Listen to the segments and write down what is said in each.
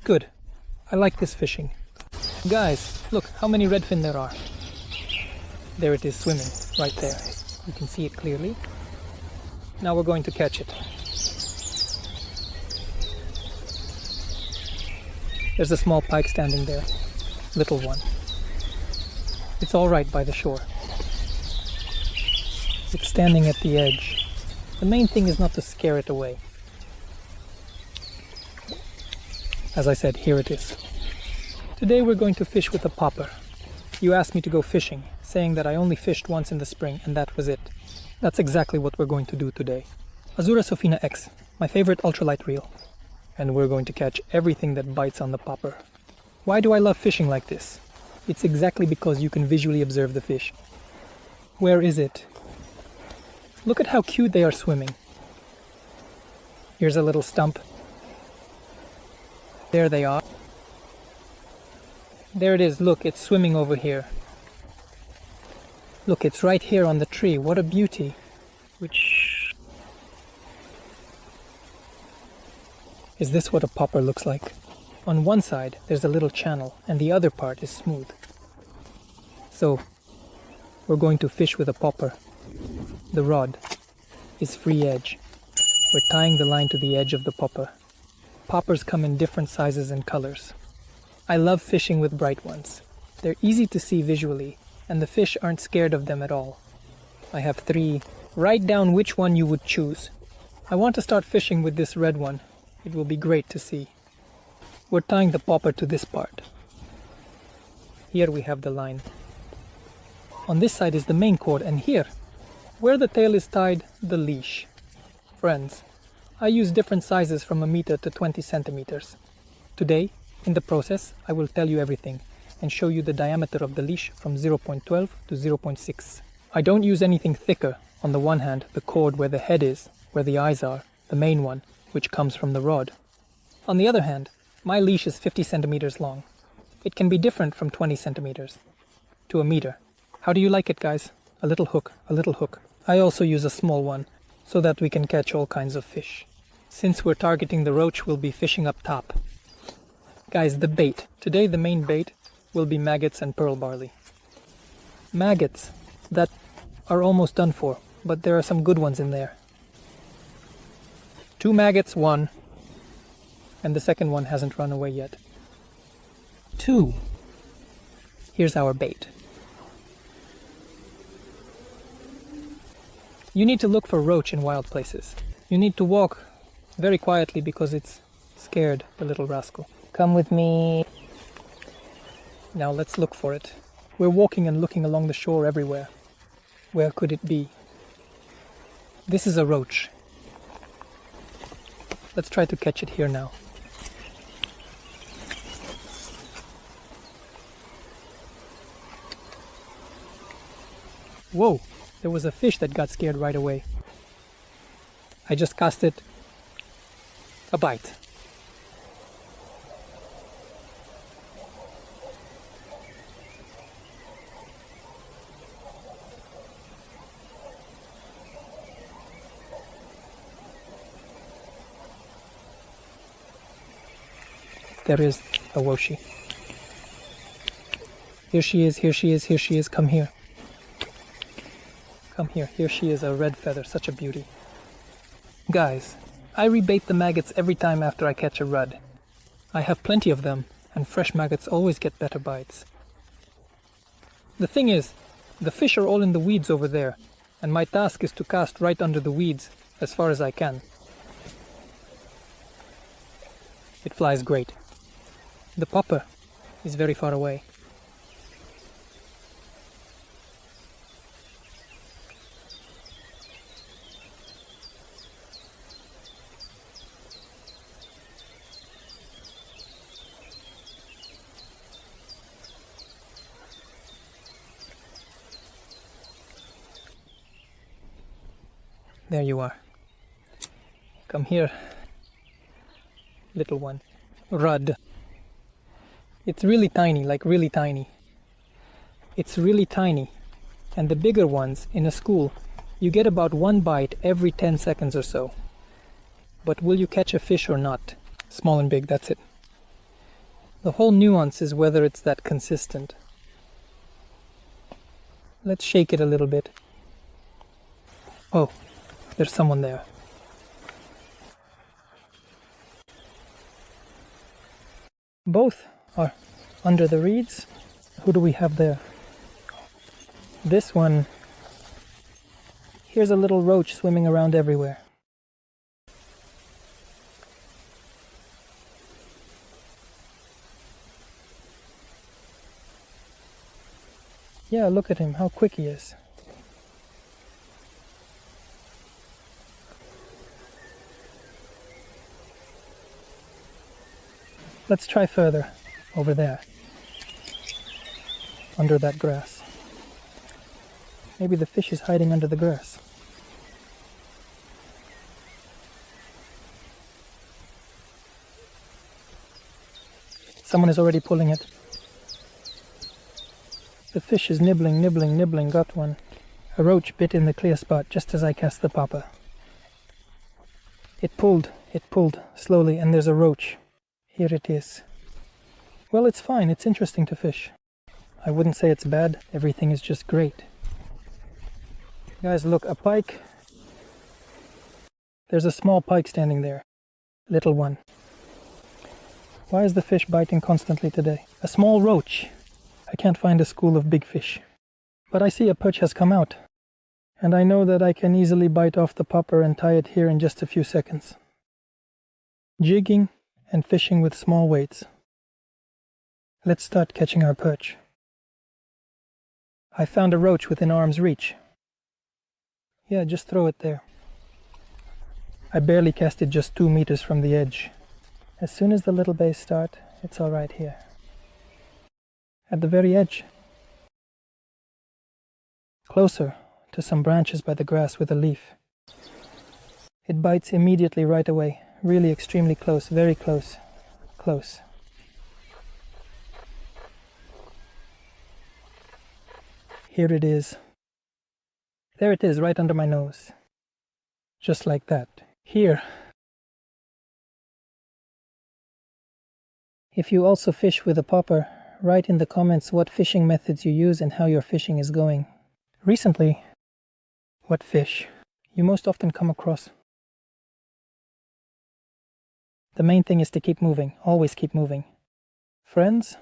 Good. I like this fishing. Guys, look how many redfin there are. There it is swimming, right there. You can see it clearly. Now we're going to catch it. There's a small pike standing there. Little one. It's all right by the shore. It's standing at the edge. The main thing is not to scare it away. As I said, here it is. Today we're going to fish with a popper. You asked me to go fishing, saying that I only fished once in the spring and that was it. That's exactly what we're going to do today. Azura Sofina X, my favorite ultralight reel. And we're going to catch everything that bites on the popper. Why do I love fishing like this? It's exactly because you can visually observe the fish. Where is it? Look at how cute they are swimming. Here's a little stump. There they are. There it is, look, it's swimming over here. Look, it's right here on the tree. What a beauty. Is this what a popper looks like? On one side, there's a little channel, and the other part is smooth. So, we're going to fish with a popper. The rod is free edge. We're tying the line to the edge of the popper. Poppers come in different sizes and colors. I love fishing with bright ones. They're easy to see visually, and the fish aren't scared of them at all. I have 3. Write down which one you would choose. I want to start fishing with this red one. It will be great to see. We're tying the popper to this part. Here we have the line. On this side is the main cord, and here, where the tail is tied, the leash. Friends, I use different sizes from 1 meter to 20 centimeters. Today, in the process, I will tell you everything and show you the diameter of the leash from 0.12 to 0.6. I don't use anything thicker. On the one hand, the cord where the head is, where the eyes are, the main one, which comes from the rod. On the other hand, my leash is 50 centimeters long. It can be different from 20 centimeters to 1 meter. How do you like it, guys? A little hook, a little hook. I also use a small one so that we can catch all kinds of fish. Since we're targeting the roach, we'll be fishing up top. Guys, the bait. Today the main bait will be maggots and pearl barley. Maggots that are almost done for, but there are some good ones in there. 2 maggots, 1, and the second one hasn't run away yet. 2. Here's our bait. You need to look for roach in wild places. You need to walk very quietly because it's scared, the little rascal. Come with me. Now let's look for it. We're walking and looking along the shore everywhere. Where could it be? This is a roach. Let's try to catch it here now. Whoa, there was a fish that got scared right away. I just casted a bite. There is a woshi. Here she is, here she is, here she is. Come here. Come here. Here she is, a red feather, such a beauty. Guys, I rebait the maggots every time after I catch a rudd. I have plenty of them, and fresh maggots always get better bites. The thing is, the fish are all in the weeds over there, and my task is to cast right under the weeds as far as I can. It flies great. The popper is very far away. There you are. Come here, little one. Rudd. It's really tiny, like really tiny. It's really tiny. And the bigger ones, in a school, you get about 1 bite every 10 seconds or so. But will you catch a fish or not? Small and big, that's it. The whole nuance is whether it's that consistent. Let's shake it a little bit. Oh, there's someone there. Both are under the reeds. Who do we have there? This one. Here's a little roach swimming around everywhere. Yeah, look at him, how quick he is. Let's try further, over there, under that grass. Maybe the fish is hiding under the grass. Someone is already pulling it. The fish is nibbling, got one. A roach bit in the clear spot just as I cast the popper. It pulled slowly, and there's a roach. Here it is. Well, it's fine, it's interesting to fish. I wouldn't say it's bad, everything is just great. Guys, look, a pike. There's a small pike standing there. Little one. Why is the fish biting constantly today? A small roach. I can't find a school of big fish. But I see a perch has come out. And I know that I can easily bite off the popper and tie it here in just a few seconds. Jigging and fishing with small weights. Let's start catching our perch. I found a roach within arm's reach. Yeah, just throw it there. I barely cast it just 2 meters from the edge. As soon as the little bays start, it's all right here. At the very edge. Closer to some branches by the grass with a leaf. It bites immediately right away. Really extremely close, very close. Close. Here it is. There it is, right under my nose. Just like that. Here. If you also fish with a popper, write in the comments what fishing methods you use and how your fishing is going. Recently, what fish you most often come across? The main thing is to keep moving, always keep moving. Friends,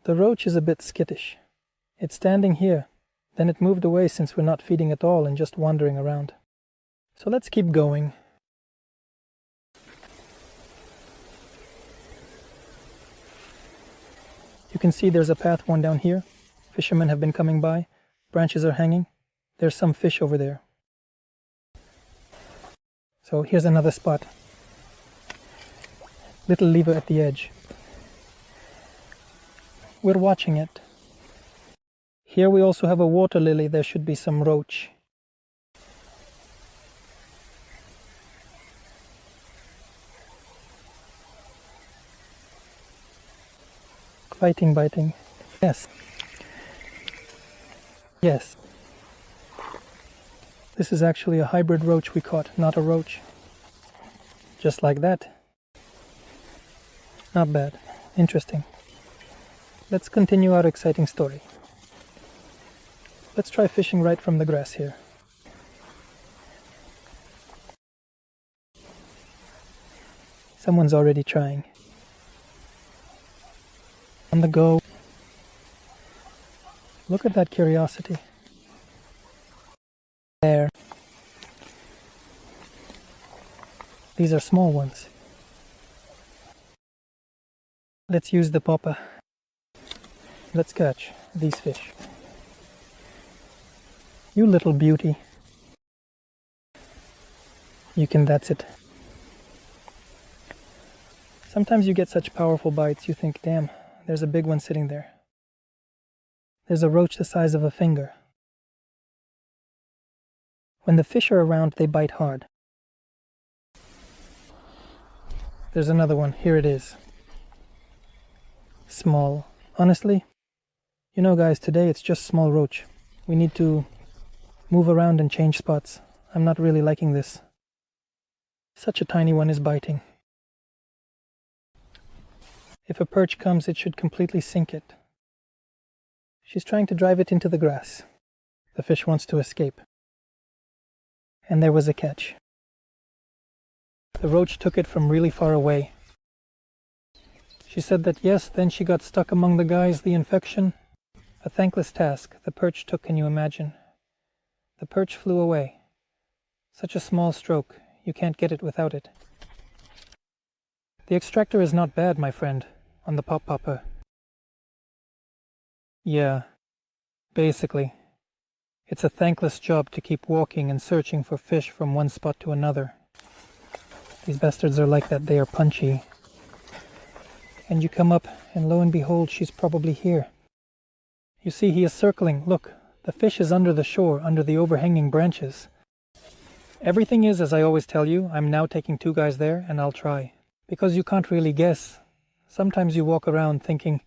the roach is a bit skittish. It's standing here, then it moved away since we're not feeding at all and just wandering around. So let's keep going. You can see there's a path worn down here. Fishermen have been coming by. Branches are hanging. There's some fish over there. So here's another spot. Little lever at the edge. We're watching it. Here we also have a water lily. There should be some roach. Biting. Yes. Yes. This is actually a hybrid roach we caught, not a roach. Just like that. Not bad. Interesting. Let's continue our exciting story. Let's try fishing right from the grass here. Someone's already trying. On the go. Look at that curiosity. There. These are small ones. Let's use the popper. Let's catch these fish. You little beauty. That's it. Sometimes you get such powerful bites, you think, damn, there's a big one sitting there. There's a roach the size of a finger. When the fish are around, they bite hard. There's another one. Here it is. Small. Honestly, guys, today it's just small roach. We need to move around and change spots. I'm not really liking this. Such a tiny one is biting. If a perch comes, it should completely sink it. She's trying to drive it into the grass. The fish wants to escape. And there was a catch. The roach took it from really far away. She said that yes, then she got stuck among the guys, the infection. A thankless task the perch took, can you imagine? The perch flew away. Such a small stroke, you can't get it without it. The extractor is not bad, my friend, on the pop popper. Yeah, basically. It's a thankless job to keep walking and searching for fish from one spot to another. These bastards are like that, they are punchy. And you come up, and lo and behold, she's probably here. You see, he is circling. Look, the fish is under the shore, under the overhanging branches. Everything is, as I always tell you, I'm now taking 2 guys there, and I'll try. Because you can't really guess. Sometimes you walk around thinking,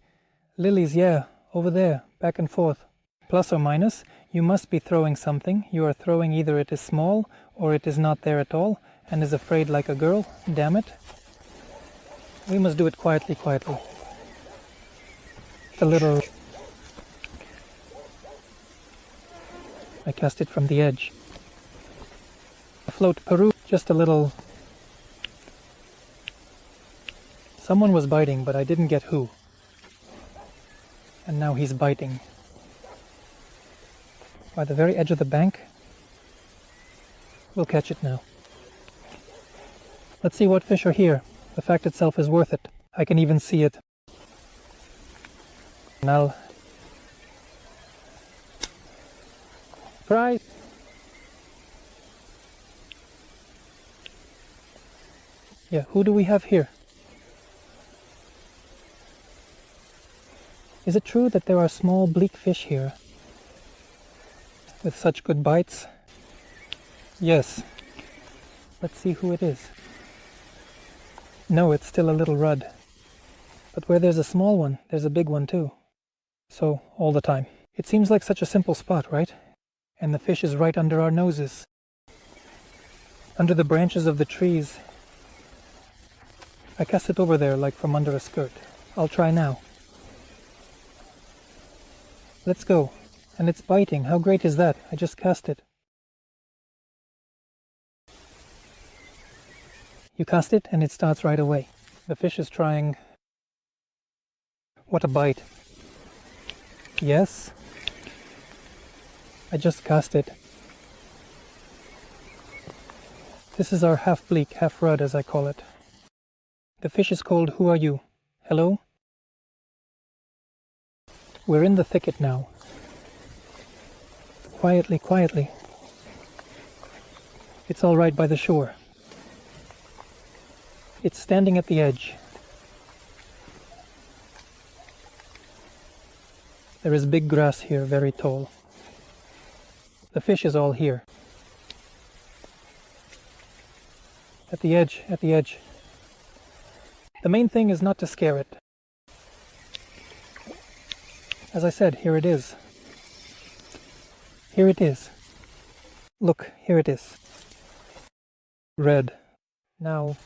lilies, yeah, over there, back and forth. Plus or minus, you must be throwing something. You are throwing either it is small, or it is not there at all, and is afraid like a girl. Damn it. We must do it quietly. A little... I cast it from the edge. Float Peru, just a little... Someone was biting, but I didn't get who. And now he's biting. By the very edge of the bank. We'll catch it now. Let's see what fish are here. The fact itself is worth it. I can even see it. And I'll... Fry! Yeah, who do we have here? Is it true that there are small bleak fish here with such good bites? Yes. Let's see who it is. No, it's still a little rudd. But where there's a small one, there's a big one too. So, all the time. It seems like such a simple spot, right? And the fish is right under our noses. Under the branches of the trees. I cast it over there like from under a skirt. I'll try now. Let's go. And it's biting. How great is that? I just cast it. You cast it and it starts right away. The fish is trying... What a bite. Yes. I just cast it. This is our half bleak, half rudd as I call it. The fish is called Who Are You? Hello? We're in the thicket now. Quietly. It's all right by the shore. It's standing at the edge. There is big grass here, very tall. The fish is all here. At the edge. The main thing is not to scare it. As I said, here it is. Here it is. Look, here it is. Red. Now...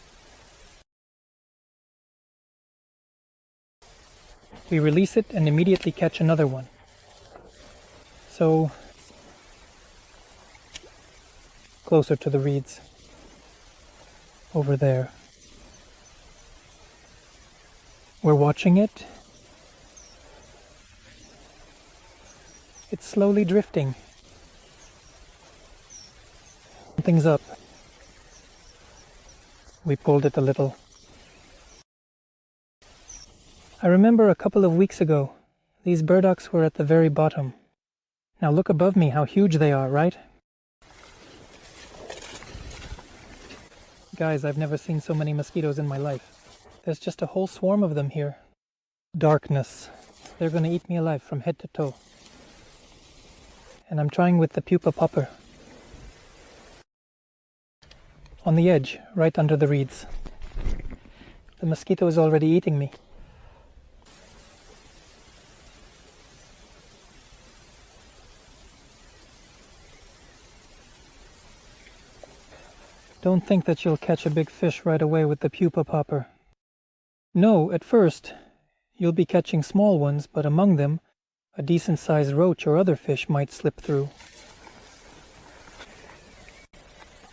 we release it and immediately catch another one. So... closer to the reeds. Over there. We're watching it. It's slowly drifting. Something's up. We pulled it a little. I remember a couple of weeks ago, these burdocks were at the very bottom. Now look above me how huge they are, right? Guys, I've never seen so many mosquitoes in my life. There's just a whole swarm of them here. Darkness. They're gonna eat me alive from head to toe. And I'm trying with the pupa popper. On the edge, right under the reeds. The mosquito is already eating me. Don't think that you'll catch a big fish right away with the pupa popper. No, at first, You'll be catching small ones, but among them, a decent-sized roach or other fish might slip through.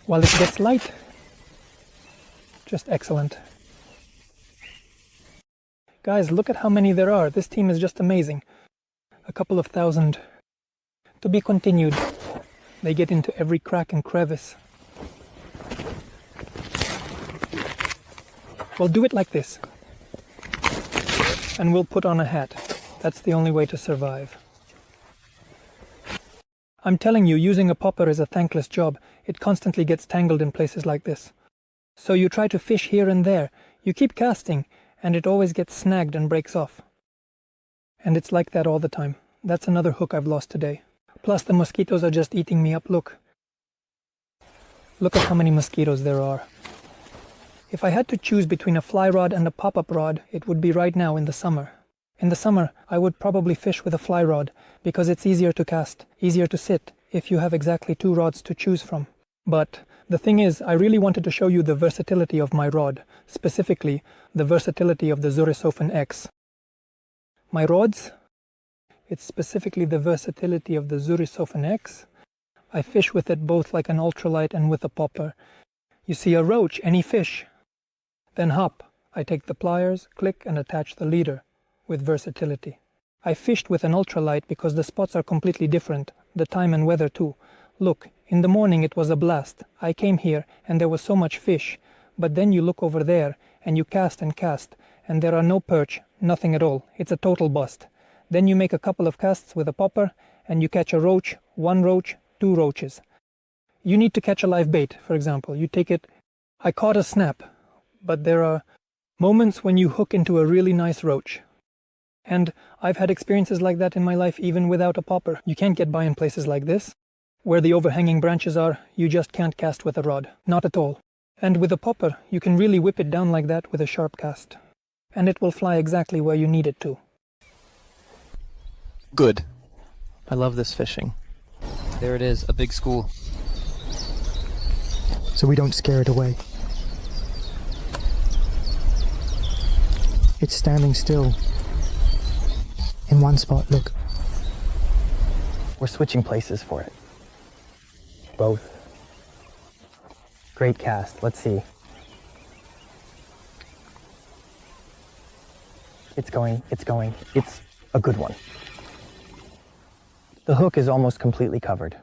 While it gets light, just excellent. Guys, look at how many there are. This team is just amazing. A couple of thousand. To be continued. They get into every crack and crevice. We'll do it like this. And we'll put on a hat. That's the only way to survive. I'm telling you, using a popper is a thankless job. It constantly gets tangled in places like this. So you try to fish here and there. You keep casting, and it always gets snagged and breaks off. And it's like that all the time. That's another hook I've lost today. Plus the mosquitoes are just eating me up. Look. Look at how many mosquitoes there are. If I had to choose between a fly rod and a pop-up rod, it would be right now in the summer. In the summer, I would probably fish with a fly rod because it's easier to cast, easier to sit, if you have exactly 2 rods to choose from. But the thing is, I really wanted to show you the versatility of my rod, specifically the versatility of the AssistanceTV-eng. My rods? It's specifically the versatility of the AssistanceTV-eng. I fish with it both like an ultralight and with a popper. You see a roach, any fish. Then hop, I take the pliers, click and attach the leader, with versatility. I fished with an ultralight because the spots are completely different, the time and weather too. Look, in the morning it was a blast. I came here and there was so much fish, but then you look over there and you cast and there are no perch, nothing at all. It's a total bust. Then you make a couple of casts with a popper and you catch a roach, 1 roach, 2 roaches. You need to catch a live bait, for example. You take it. I caught a snap, but there are moments when you hook into a really nice roach. And I've had experiences like that in my life even without a popper. You can't get by in places like this. Where the overhanging branches are, you just can't cast with a rod. Not at all. And with a popper, you can really whip it down like that with a sharp cast. And it will fly exactly where you need it to. Good. I love this fishing. There it is, a big school. So we don't scare it away. It's standing still. In one spot, look. We're switching places for it. Both. Great cast. Let's see. It's going. It's a good one. The hook is almost completely covered.